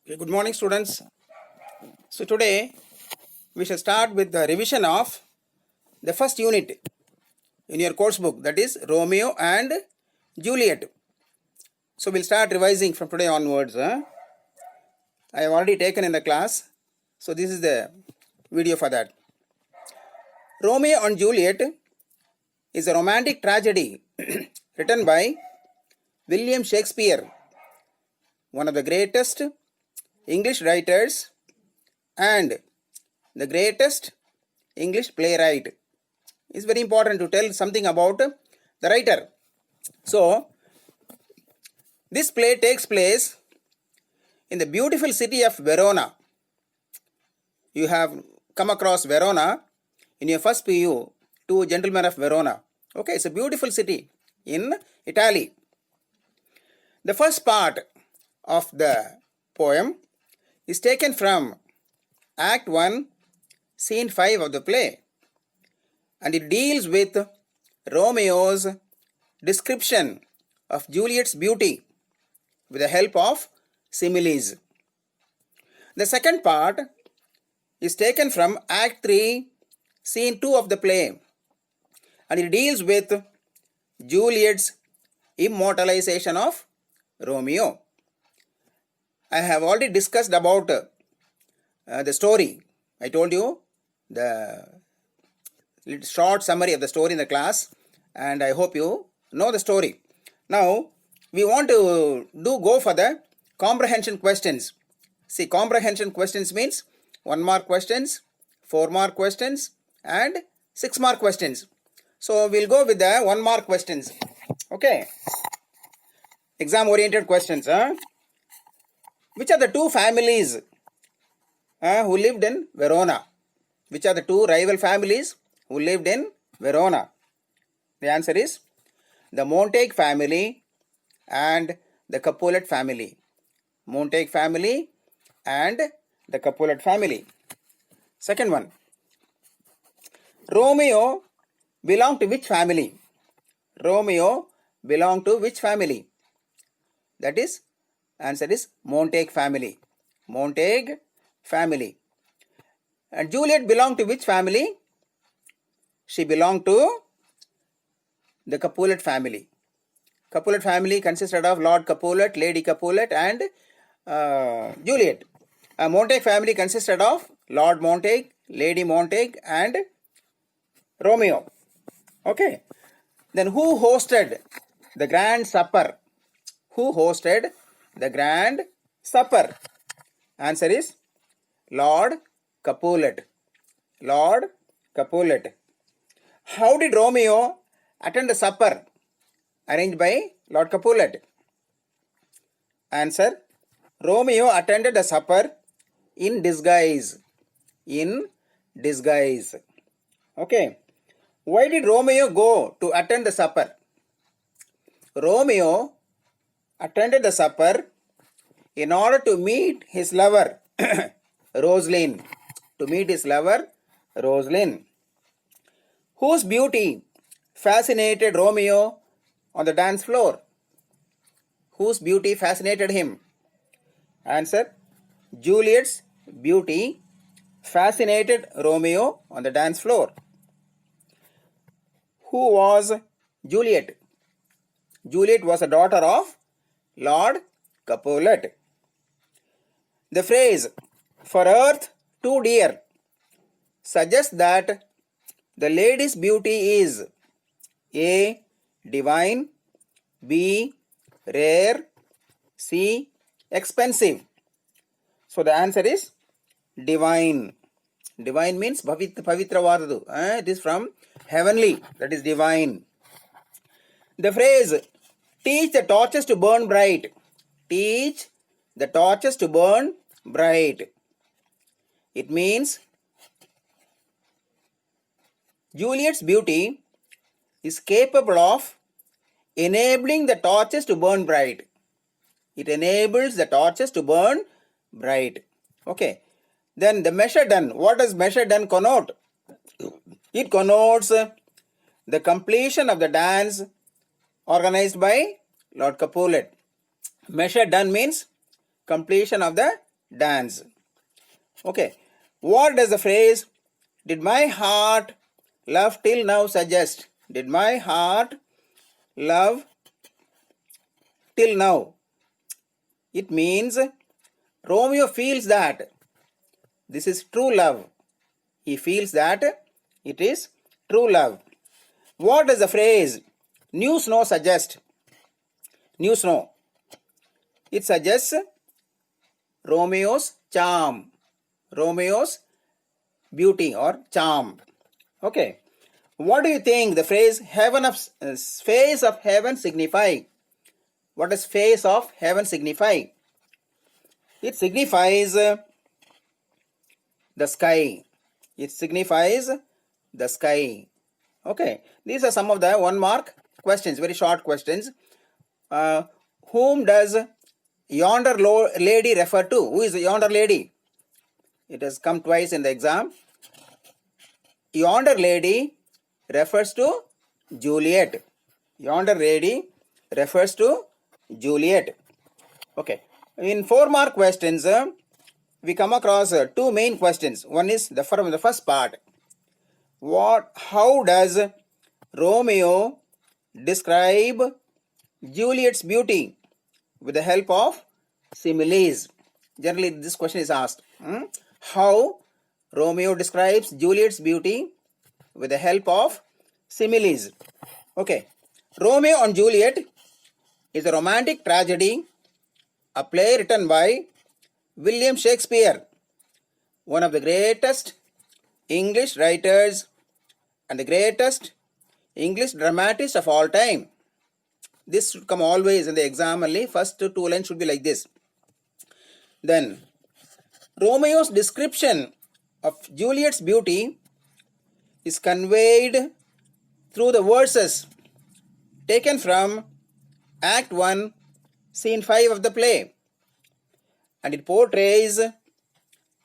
Okay, good morning, students. So today we shall start with the revision of the first unit in your course book, that is Romeo and Juliet. So we'll start revising from today onwards. I have already taken in the class, so this is the video for that. Romeo and Juliet is a romantic tragedy written by William Shakespeare, one of the greatest English writers and the greatest English playwright. It's very important to tell something about the writer. So, this play takes place in the beautiful city of Verona. You have come across Verona in your first PU, Two Gentlemen of Verona. Okay, it's a beautiful city in Italy. The first part of the poem is taken from Act 1, Scene 5 of the play, and it deals with Romeo's description of Juliet's beauty with the help of similes. The second part is taken from Act 3, Scene 2 of the play, and it deals with Juliet's immortalization of Romeo. I have already discussed about the story. I told you the short summary of the story in the class, and I hope you know the story. Now, we want to go for the comprehension questions. See, comprehension questions means 1 mark questions, 4 mark questions, and 6 mark questions. So, we'll go with the 1 mark questions. Okay. Exam oriented questions. Which are the two families who lived in Verona? Which are the two rival families who lived in Verona? The answer is the Montague family and the Capulet family. Montague family and the Capulet family. Second one. Romeo belonged to which family? Romeo belonged to which family? That is, answer is Montague family. Montague family. And Juliet belonged to which family? She belonged to the Capulet family. Capulet family consisted of Lord Capulet, Lady Capulet, and Juliet. Montague family consisted of Lord Montague, Lady Montague, and Romeo. Okay. Then who hosted the grand supper? Who hosted the grand supper? Answer is Lord Capulet. Lord Capulet. How did Romeo attend the supper arranged by Lord Capulet? Answer. Romeo attended the supper in disguise. In disguise. Okay. Why did Romeo go to attend the supper? Romeo attended the supper in order to meet his lover, Rosaline. To meet his lover, Rosaline. Whose beauty fascinated Romeo on the dance floor? Whose beauty fascinated him? Answer. Juliet's beauty fascinated Romeo on the dance floor. Who was Juliet? Juliet was a daughter of Lord Capulet. The phrase, "for earth too dear," suggests that the lady's beauty is A. divine, B. rare, C. expensive. So the answer is divine. Divine means pavitravadadu. It is from heavenly, that is divine. The phrase, "teach the torches to burn bright." Teach the torches to burn bright. It means Juliet's beauty is capable of enabling the torches to burn bright. It enables the torches to burn bright. Okay. Then the measure done. What does measure done connote? It connotes the completion of the dance organized by Lord Capulet. Measure done means completion of the dance. Okay. What does the phrase, did my heart love till now suggest? Did my heart love till now? It means Romeo feels that this is true love. He feels that it is true love. What does the phrase new snow suggest? New snow. It suggests Romeo's charm. Romeo's beauty or charm. Okay. What do you think the phrase face of heaven signify? What does face of heaven signify? It signifies the sky. It signifies the sky. Okay. These are some of the 1 mark questions, very short questions. Whom does yonder lady refer to? Who is yonder lady? It has come twice in the exam. Yonder lady refers to Juliet. Yonder lady refers to Juliet. Okay. In 4 mark questions, we come across 2 main questions. One is from the first part. How does Romeo describe Juliet's beauty with the help of similes? Generally, this question is asked. How Romeo describes Juliet's beauty with the help of similes. Okay. Romeo and Juliet is a romantic tragedy, a play written by William Shakespeare, one of the greatest English writers and the greatest English dramatist of all time. This should come always in the exam only. First 2 lines should be like this. Then, Romeo's description of Juliet's beauty is conveyed through the verses taken from Act 1, Scene 5 of the play. And it portrays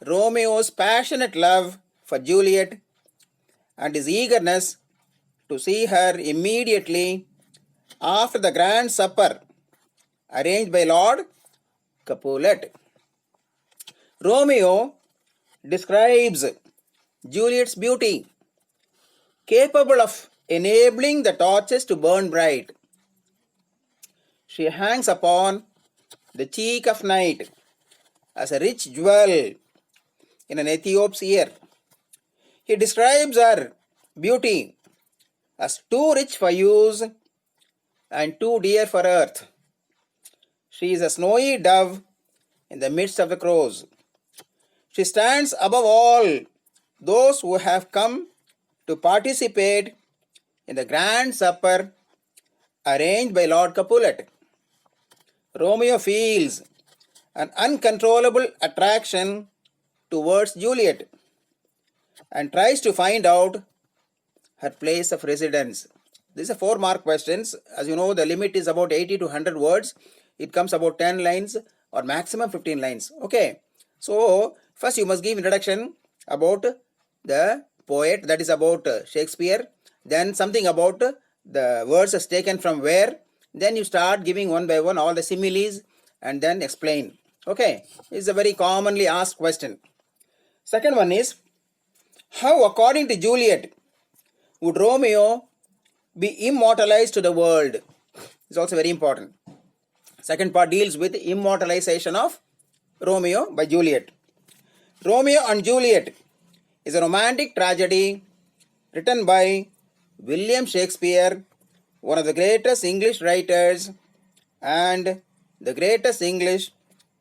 Romeo's passionate love for Juliet and his eagerness to see her immediately after the grand supper arranged by Lord Capulet. Romeo describes Juliet's beauty, capable of enabling the torches to burn bright. She hangs upon the cheek of night as a rich jewel in an Ethiop's ear. He describes her beauty as too rich for use and too dear for earth. She is a snowy dove in the midst of the crows. She stands above all those who have come to participate in the grand supper arranged by Lord Capulet. Romeo feels an uncontrollable attraction towards Juliet and tries to find out her place of residence. These are 4 mark questions. As you know, the limit is about 80 to 100 words. It comes about 10 lines or maximum 15 lines. Okay. So, first you must give introduction about the poet, that is about Shakespeare. Then something about the verses taken from where. Then you start giving one by one all the similes and then explain. Okay. It's a very commonly asked question. Second one is, how according to Juliet would Romeo be immortalized to the world? It's also very important. Second part deals with immortalization of Romeo by Juliet. Romeo and Juliet is a romantic tragedy written by William Shakespeare, one of the greatest English writers and the greatest English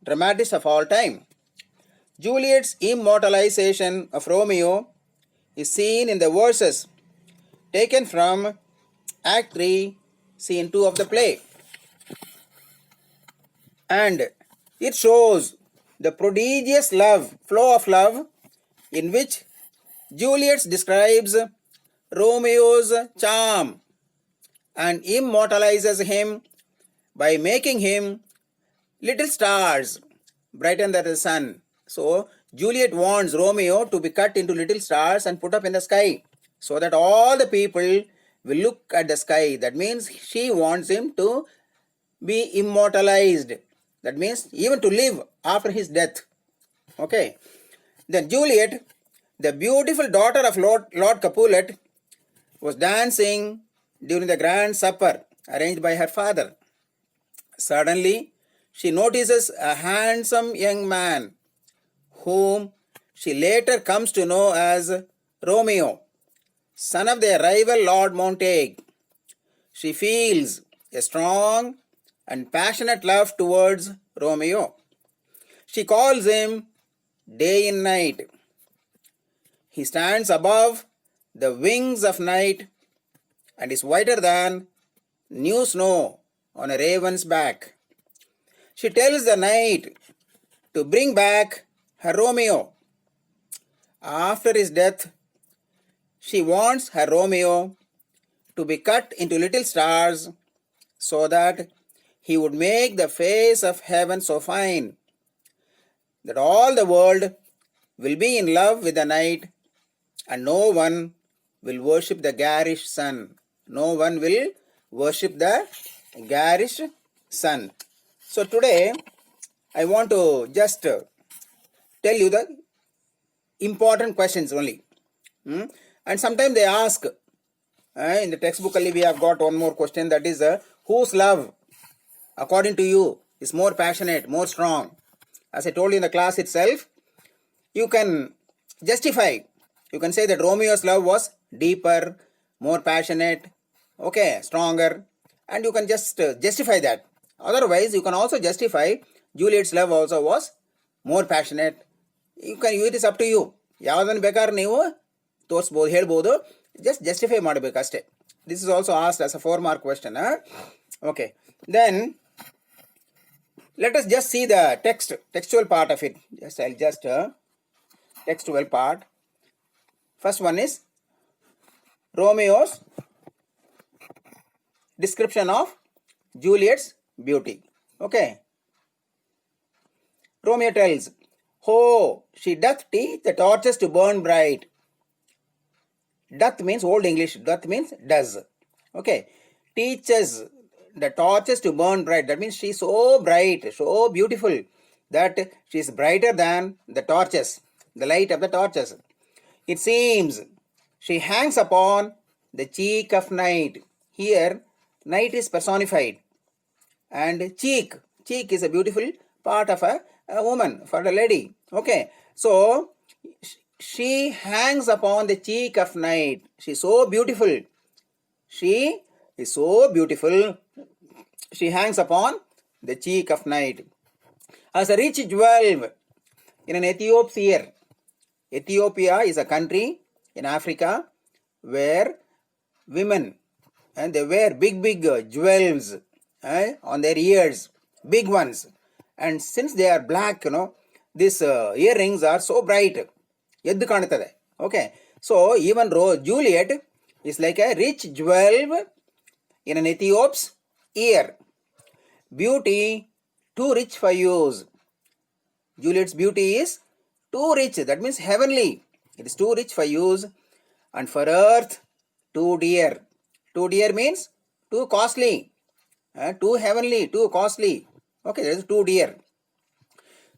dramatist of all time. Juliet's immortalization of Romeo is seen in the verses taken from Act 3, Scene 2 of the play. And it shows the prodigious flow of love in which Juliet describes Romeo's charm and immortalizes him by making him little stars brighten than the sun. So, Juliet wants Romeo to be cut into little stars and put up in the sky so that all the people will look at the sky. That means she wants him to be immortalized. That means even to live after his death. Okay. Then Juliet, the beautiful daughter of Lord Capulet, was dancing during the grand supper arranged by her father. Suddenly, she notices a handsome young man whom she later comes to know as Romeo, son of their rival Lord Montague. She feels a strong and passionate love towards Romeo. She calls him day and night. He stands above the wings of night and is whiter than new snow on a raven's back. She tells the night to bring back her Romeo. After his death, she wants her Romeo to be cut into little stars so that he would make the face of heaven so fine that all the world will be in love with the night and no one will worship the garish sun. No one will worship the garish sun. So today I want to just tell you the important questions only. And sometimes they ask, in the textbook we have got one more question, that is whose love according to you is more passionate, more strong? As I told you in the class itself, you can justify. You can say that Romeo's love was deeper, more passionate, okay, stronger, and you can just justify that. Otherwise, you can also justify Juliet's love also was more passionate. You can, it is up to you. ಯಾವುದನ್ನು ಬೇಕಾದ್ರೆ ನೀವು ತೋರಿಸ್ಬೋದು, ಹೇಳ್ಬೋದು, just justify ಮಾಡಬೇಕು ಅಷ್ಟೇ. This is also asked as a 4-mark question. Okay, then let us just see the textual part of it. I'll just textual part. First one is Romeo's description of Juliet's beauty. Okay. Romeo tells, "Oh, she doth teach the torches to burn bright." Doth means Old English. Doth means does. Okay. Teaches the torches to burn bright. That means she is so bright, so beautiful that she is brighter than the torches, the light of the torches. It seems she hangs upon the cheek of night. Here, night is personified. And cheek is a beautiful part of a woman, for a lady. Okay, so she hangs upon the cheek of night. She is so beautiful. She is so beautiful. She hangs upon the cheek of night. As a rich jewel in an Ethiopian. Ethiopia is a country in Africa where women, and they wear big jewels on their ears, big ones, and since they are black, these earrings are so bright. ಎದ್ದು ಕಾಣುತ್ತದೆ. Okay, so even Juliet is like a rich jewel in an Ethiop's ear. Beauty too rich for use. Juliet's beauty is too rich, that means heavenly. It is too rich for use, and for earth too dear. Too dear means too costly, too heavenly, too costly. Okay, that is too dear.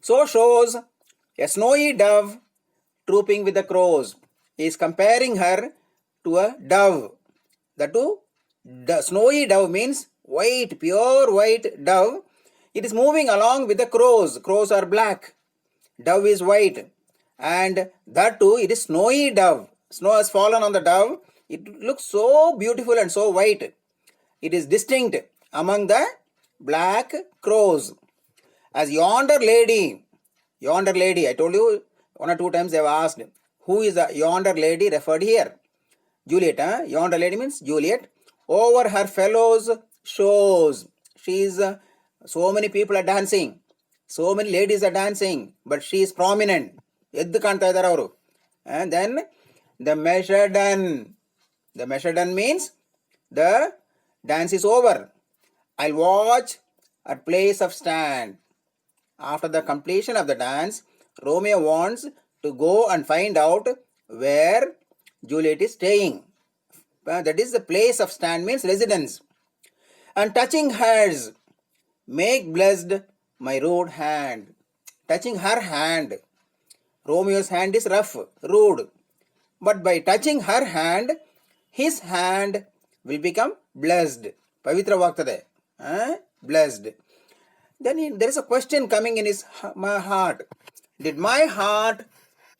So shows a snowy dove trooping with the crows. He is comparing her to a dove. The snowy dove means white, pure white dove. It is moving along with the crows. Crows are black. Dove is white. And that too, it is snowy dove. Snow has fallen on the dove. It looks so beautiful and so white. It is distinct among the black crows. As yonder lady, I told you 1 or 2 times they have asked, who is the yonder lady referred here? Juliet. Yonder lady means Juliet. Over her fellows shows. She is, so many people are dancing. So many ladies are dancing, but she is prominent. ಎದ್ದು ಕಾಣ್ತಾ ಇದ್ದಾರೆ ಅವರು. And then the measure done. The measure done means the dance is over. I'll watch at place of stand. After the completion of the dance, Romeo wants to go and find out where Juliet is staying. That is the place of stand means residence. And touching hers, make blessed my rude hand. Touching her hand. Romeo's hand is rough, rude. But by touching her hand, his hand will become blessed. Pavitravagtade. Blessed. Then there is a question coming in my heart. Did my heart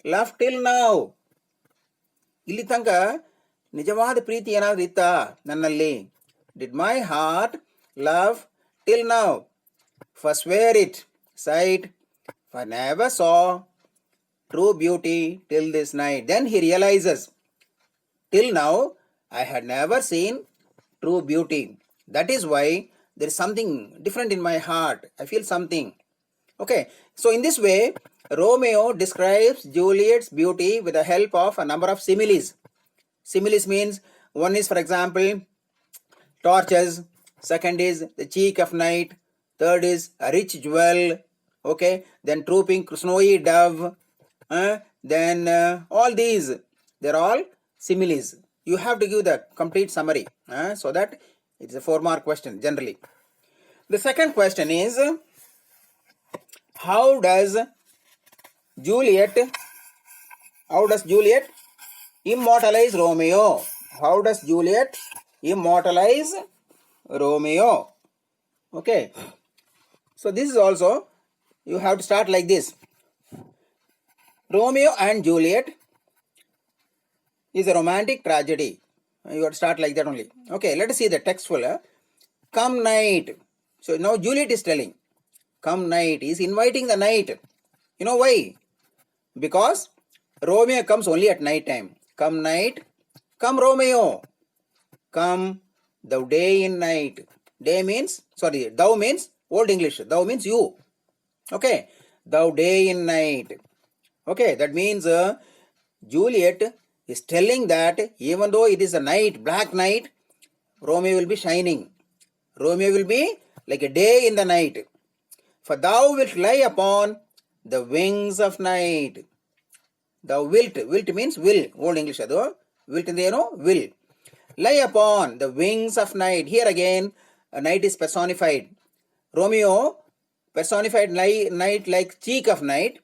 love till now? ಇಲ್ಲಿ ತನಕ ನಿಜವಾದ ಪ್ರೀತಿ ಏನಾದರೂ ಇತ್ತಾ ನನ್ನಲ್ಲಿ? Did my heart love till now? For swear it, sight, for never saw true beauty till this night. Then he realizes, till now I had never seen true beauty. That is why there is something different in my heart. I feel something. Okay, so in this way, Romeo describes Juliet's beauty with the help of a number of similes. Similes means one is, for example, torches, second is the cheek of night, third is a rich jewel, okay, then trooping snowy dove, then all these, they're all similes. You have to give the complete summary so that it's a 4-mark question generally. The second question is, how does Juliet immortalize Romeo? How does Juliet immortalize Romeo? Okay, so this is also, you have to start like this. Romeo and Juliet is a romantic tragedy. You have to start like that only. Okay, let us see the textual. Come night. So now Juliet is telling, come night. He is inviting the night. You know why? Because Romeo comes only at night time. Come night, come Romeo. Come thou day in night. Day means, thou means Old English. Thou means you. Okay, thou day in night. Okay, that means Juliet is telling that even though it is a night, black night, Romeo will be shining. Romeo will be like a day in the night. For thou wilt lie upon the wings of night. Thou wilt. Wilt means will. Old English adu. Wilt in the will. Lie upon the wings of night. Here again, a night is personified. Romeo personified night like cheek of night.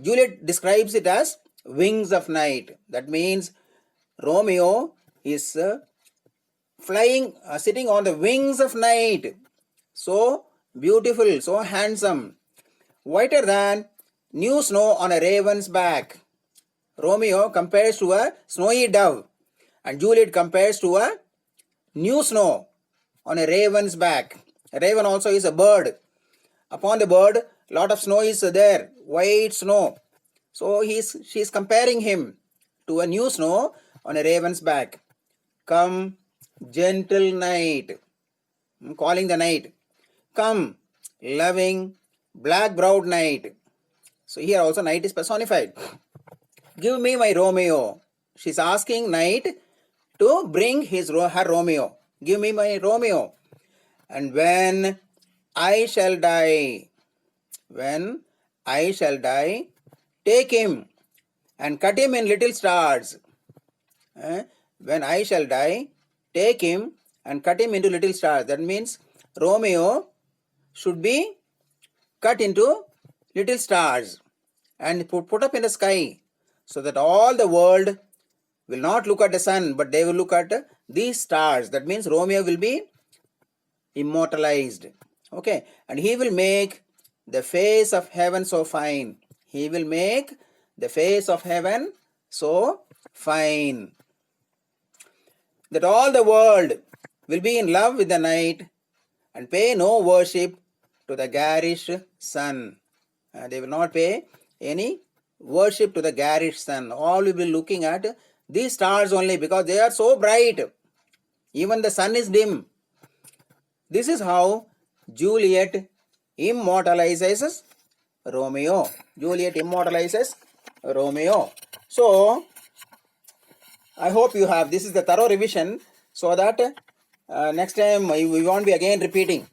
Juliet describes it as wings of night. That means Romeo is flying, sitting on the wings of night. So beautiful, so handsome. Whiter than new snow on a raven's back. Romeo compares to a snowy dove, and Juliet compares to a new snow on a raven's back. A raven also is a bird. Upon the bird, lot of snow is there, white snow. So she is comparing him to a new snow on a raven's back. Come, gentle night. I'm calling the night. Come, loving, black-browed night. So here also night is personified. Give me my Romeo. She's asking night to bring her Romeo. Give me my Romeo. And when I shall die, take him and cut him in little stars. When I shall die, take him and cut him into little stars. That means Romeo should be cut into little stars and put up in the sky, so that all the world will not look at the sun, but they will look at these stars. That means Romeo will be immortalized. Okay, and he will make the face of heaven so fine. He will make the face of heaven so fine that all the world will be in love with the night and pay no worship to the garish sun. They will not pay any worship to the garish sun. All will be looking at these stars only, because they are so bright. Even the sun is dim. This is how Juliet immortalizes Romeo. Juliet immortalizes Romeo. So, I hope you have, this is the thorough revision, so that next time we won't be again repeating.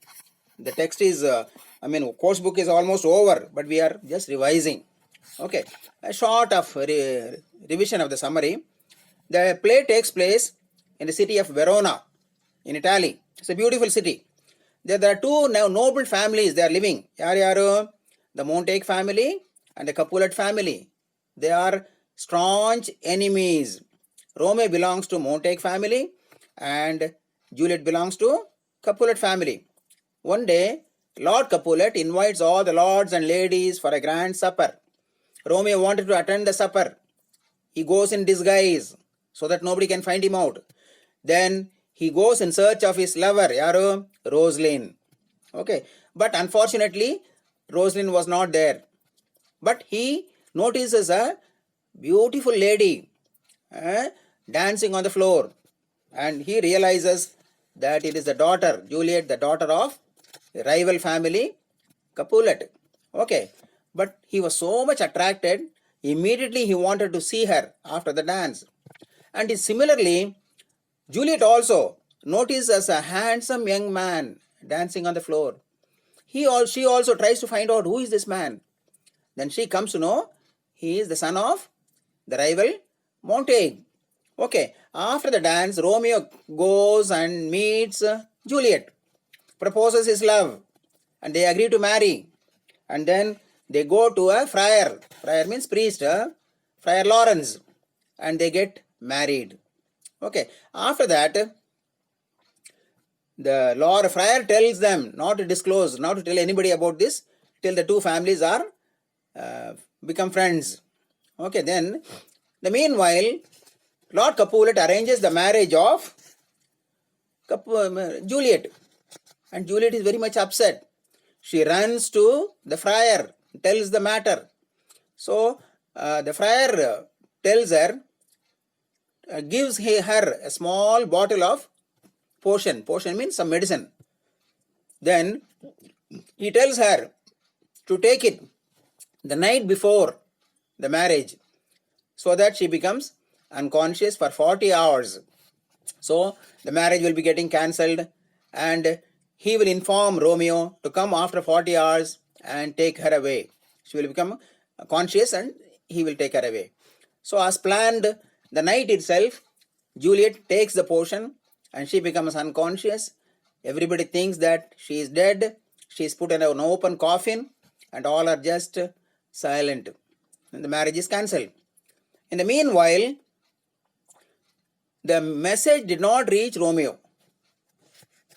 The text is, course book is almost over, but we are just revising. Okay, a short of revision of the summary. The play takes place in the city of Verona, in Italy. It's a beautiful city. There are two noble families they are living. The Montague family and the Capulet family. They are staunch enemies. Romeo belongs to Montague family and Juliet belongs to Capulet family. One day, Lord Capulet invites all the lords and ladies for a grand supper. Romeo wanted to attend the supper. He goes in disguise so that nobody can find him out. Then he goes in search of his lover, Yaru, Rosaline. Okay, but unfortunately, Rosaline was not there. But he notices a beautiful lady dancing on the floor, and he realizes that it is the daughter, Juliet, the daughter of a rival family, Capulet. Okay, but he was so much attracted, immediately he wanted to see her after the dance. And similarly, Juliet also notices a handsome young man dancing on the floor. She also tries to find out who is this man. Then she comes to know he is the son of the rival Montague. Okay, after the dance, Romeo goes and meets Juliet, proposes his love, and they agree to marry. And then they go to a friar. Friar means priest, Friar Lawrence, and they get married. Okay, after that, the Lord Friar tells them not to disclose, not to tell anybody about this till the two families are become friends. Okay, then the meanwhile, Lord Capulet arranges the marriage of Juliet, and Juliet is very much upset. She runs to the friar, tells the matter. So the friar tells her, gives her a small bottle of potion. Potion means some medicine. Then he tells her to take it the night before the marriage so that she becomes unconscious for 40 hours. So the marriage will be getting cancelled, and he will inform Romeo to come after 40 hours and take her away. She will become conscious and he will take her away. So as planned, the night itself, Juliet takes the potion and she becomes unconscious. Everybody thinks that she is dead. She is put in an open coffin and all are just silent. And the marriage is cancelled. In the meanwhile, the message did not reach Romeo.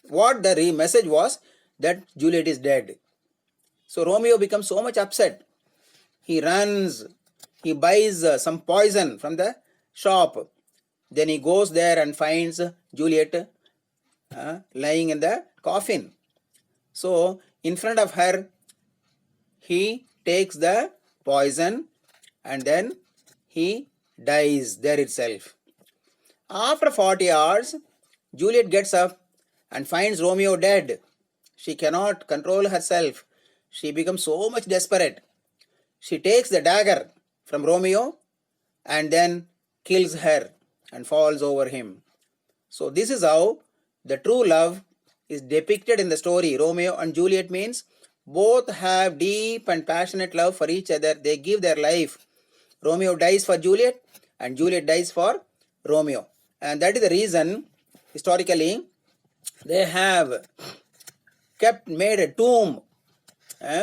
What the message was that Juliet is dead. So Romeo becomes so much upset. He runs, he buys some poison from the shop. Then he goes there and finds Juliet lying in the coffin. So in front of her, he takes the poison and then he dies there itself. After 40 hours, Juliet gets up and finds Romeo dead. She cannot control herself. She becomes so much desperate. She takes the dagger from Romeo and then kills her and falls over him. So this is how the true love is depicted in the story. Romeo and Juliet means both have deep and passionate love for each other. They give their life. Romeo dies for Juliet and Juliet dies for Romeo. And that is the reason, historically, they have made a tomb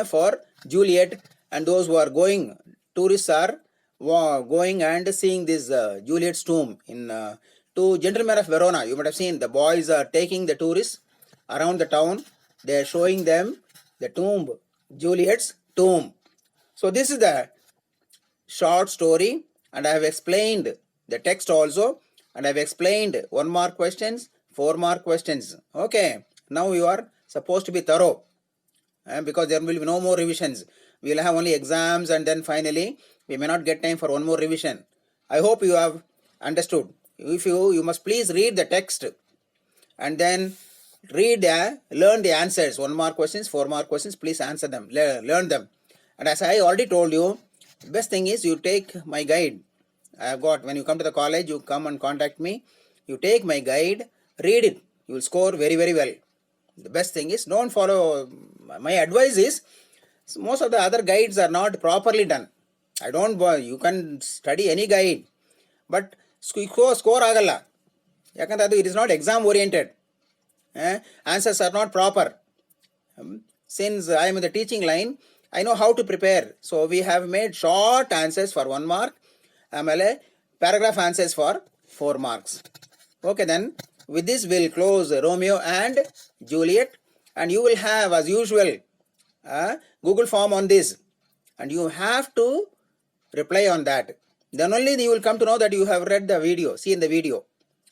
for Juliet, and those who are going, tourists are going and seeing this Juliet's tomb in two gentlemen of Verona. You might have seen the boys are taking the tourists around the town. They are showing them the tomb, Juliet's tomb. So this is the short story, and I have explained the text also, and I have explained 1 mark questions, 4 mark questions. Okay, now you are supposed to be thorough because there will be no more revisions. We will have only exams and then finally we may not get time for one more revision. I hope you have understood. If you must please read the text and then learn the answers. 1 mark questions, 4 mark questions, please answer them, learn them. And as I already told you, the best thing is you take my guide. I have got, when you come to the college, you come and contact me. You take my guide, read it. You will score very, very well. The best thing is don't follow. My advice is most of the other guides are not properly done. You can study any guide, but score agalla. Yakantadu, it is not exam oriented. Answers are not proper. Since I am in the teaching line, I know how to prepare. So we have made short answers for 1 mark. Amale paragraph answers for 4 marks. Okay, then with this we'll close Romeo and Juliet, and you will have as usual Google form on this, and you have to reply on that. Then only you will come to know that you have read the video, see in the video.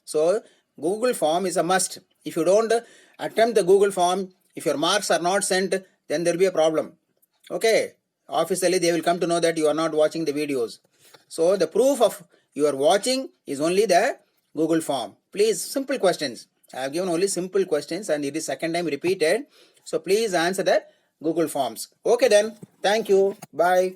So Google form is a must. If you don't attempt the Google form, if your marks are not sent, then there will be a problem. Okay, officially they will come to know that you are not watching the videos. So the proof of your watching is only the Google form. Please, simple questions. I have given only simple questions and it is second time repeated. So please answer the Google forms. Okay then, thank you, bye.